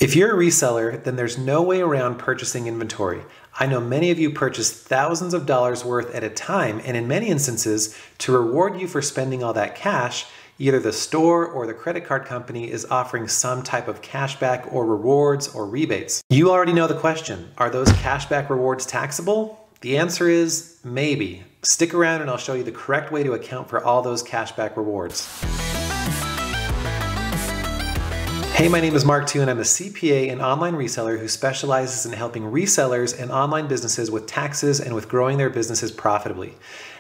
If you're a reseller, then there's no way around purchasing inventory. I know many of you purchase thousands of dollars worth at a time, and in many instances, to reward you for spending all that cash, either the store or the credit card company is offering some type of cashback or rewards or rebates. You already know the question. Are those cashback rewards taxable? The answer is maybe. Stick around and I'll show you the correct way to account for all those cashback rewards. Hey, my name is Mark too, and I'm a CPA and online reseller who specializes in helping resellers and online businesses with taxes and with growing their businesses profitably.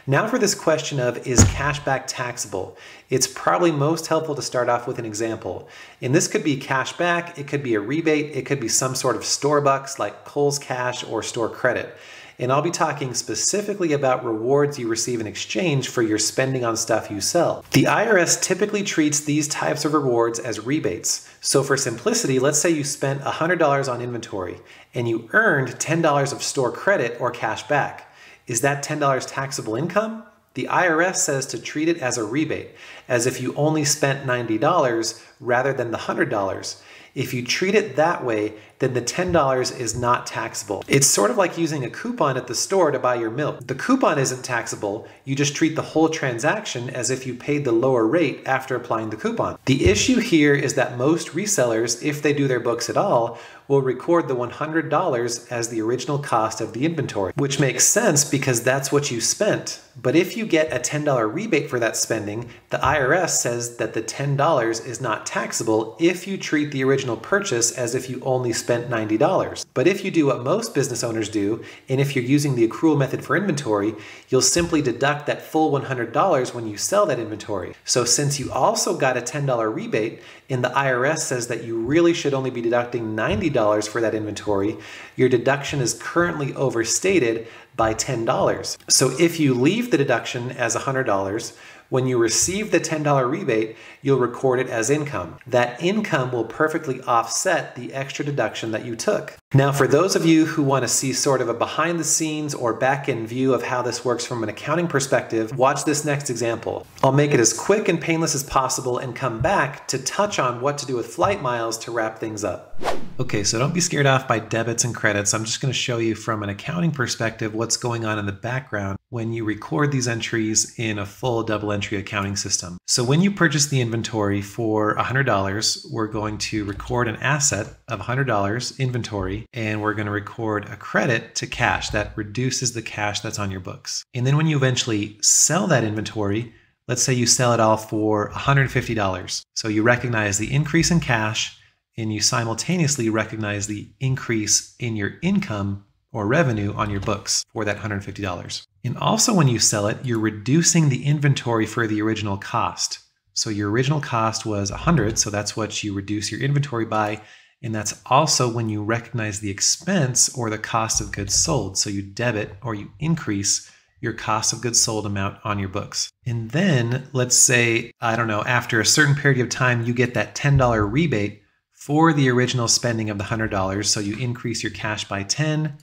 Now for this question of, is cashback taxable? It's probably most helpful to start off with an example. And this could be cashback, it could be a rebate, it could be some sort of store bucks like Kohl's Cash or store credit. And I'll be talking specifically about rewards you receive in exchange for your spending on stuff you sell. The IRS typically treats these types of rewards as rebates. So for simplicity, let's say you spent $100 on inventory and you earned $10 of store credit or cash back. Is that $10 taxable income? The IRS says to treat it as a rebate, as if you only spent $90 rather than the $100. If you treat it that way, then the $10 is not taxable. It's sort of like using a coupon at the store to buy your milk. The coupon isn't taxable, you just treat the whole transaction as if you paid the lower rate after applying the coupon. The issue here is that most resellers, if they do their books at all, will record the $100 as the original cost of the inventory, which makes sense because that's what you spent. But if you get a $10 rebate for that spending, the IRS says that the $10 is not taxable if you treat the original purchase as if you only spent $90. But if you do what most business owners do, and if you're using the accrual method for inventory, you'll simply deduct that full $100 when you sell that inventory. So since you also got a $10 rebate, and the IRS says that you really should only be deducting $90 for that inventory, your deduction is currently overstated by $10. So if you leave the deduction as $100, when you receive the $10 rebate, you'll record it as income. That income will perfectly offset the extra deduction that you took. Now, for those of you who want to see sort of a behind the scenes or back-end view of how this works from an accounting perspective, watch this next example. I'll make it as quick and painless as possible and come back to touch on what to do with flight miles to wrap things up. Okay, so don't be scared off by debits and credits. I'm just going to show you from an accounting perspective what's going on in the background when you record these entries in a full double entry accounting system. So when you purchase the inventory for $100, we're going to record an asset of $100 inventory, and we're going to record a credit to cash that reduces the cash that's on your books. And then when you eventually sell that inventory, let's say you sell it all for $150. So you recognize the increase in cash, and you simultaneously recognize the increase in your income or revenue on your books for that $150. And also when you sell it, you're reducing the inventory for the original cost. So your original cost was $100, so that's what you reduce your inventory by, and that's also when you recognize the expense or the cost of goods sold. So you debit or you increase your cost of goods sold amount on your books. And then let's say, I don't know, after a certain period of time, you get that $10 rebate for the original spending of the $100. So you increase your cash by 10.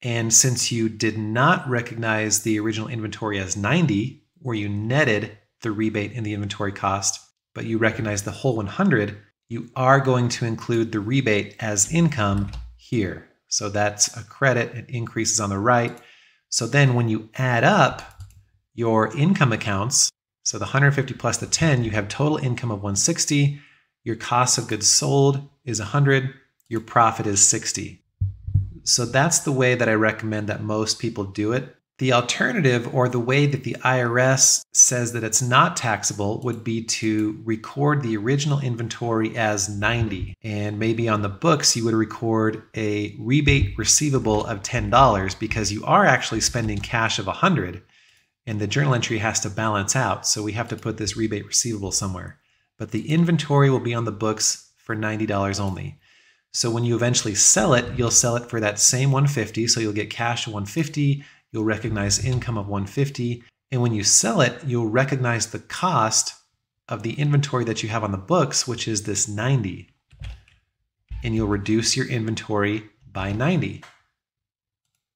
And since you did not recognize the original inventory as 90, where you netted the rebate in the inventory cost, but you recognize the whole 100, you are going to include the rebate as income here. So that's a credit, it increases on the right. So then when you add up your income accounts, so the 150 plus the 10, you have total income of 160. Your cost of goods sold is 100, your profit is 60. So that's the way that I recommend that most people do it. The alternative, or the way that the IRS says that it's not taxable, would be to record the original inventory as 90. And maybe on the books, you would record a rebate receivable of $10 because you are actually spending cash of 100, and the journal entry has to balance out. So we have to put this rebate receivable somewhere. But the inventory will be on the books for $90 only. So when you eventually sell it, you'll sell it for that same 150. So you'll get cash of 150, you'll recognize income of 150. And when you sell it, you'll recognize the cost of the inventory that you have on the books, which is this 90. And you'll reduce your inventory by 90.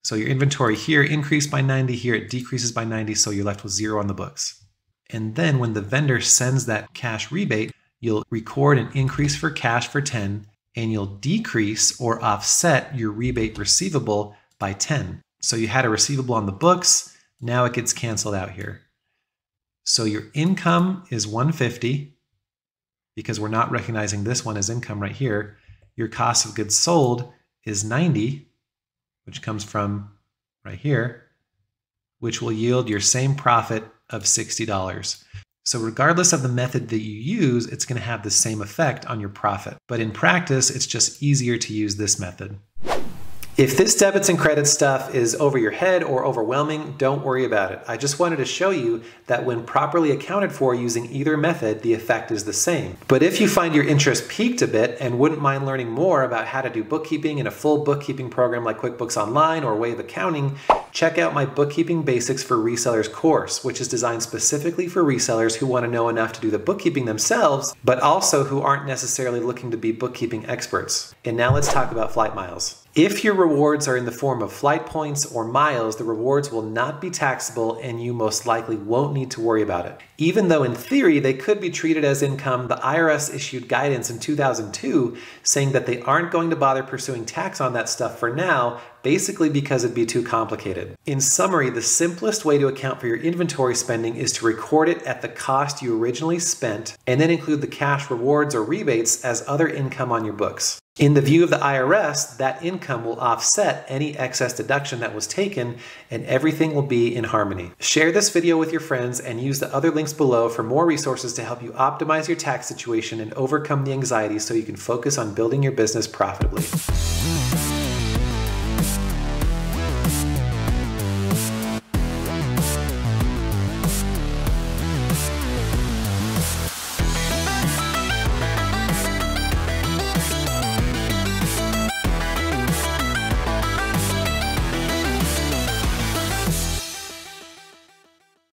So your inventory here increased by 90, here it decreases by 90, so you're left with 0 on the books. And then when the vendor sends that cash rebate, you'll record an increase for cash for 10, and you'll decrease or offset your rebate receivable by 10. So you had a receivable on the books, now it gets canceled out here. So your income is 150 because we're not recognizing this one as income right here. Your cost of goods sold is 90, which comes from right here, which will yield your same profit of $60. So regardless of the method that you use, it's going to have the same effect on your profit. But in practice, it's just easier to use this method. If this debits and credits stuff is over your head or overwhelming, don't worry about it. I just wanted to show you that when properly accounted for using either method, the effect is the same. But if you find your interest piqued a bit and wouldn't mind learning more about how to do bookkeeping in a full bookkeeping program like QuickBooks Online or Way of Accounting, check out my Bookkeeping Basics for Resellers course, which is designed specifically for resellers who want to know enough to do the bookkeeping themselves, but also who aren't necessarily looking to be bookkeeping experts. And now let's talk about flight miles. If your rewards are in the form of flight points or miles, the rewards will not be taxable and you most likely won't need to worry about it. Even though in theory they could be treated as income, the IRS issued guidance in 2002 saying that they aren't going to bother pursuing tax on that stuff for now, basically because it'd be too complicated. In summary, the simplest way to account for your inventory spending is to record it at the cost you originally spent and then include the cash rewards or rebates as other income on your books. In the view of the IRS, that income will offset any excess deduction that was taken and everything will be in harmony. Share this video with your friends and use the other links below for more resources to help you optimize your tax situation and overcome the anxiety so you can focus on building your business profitably.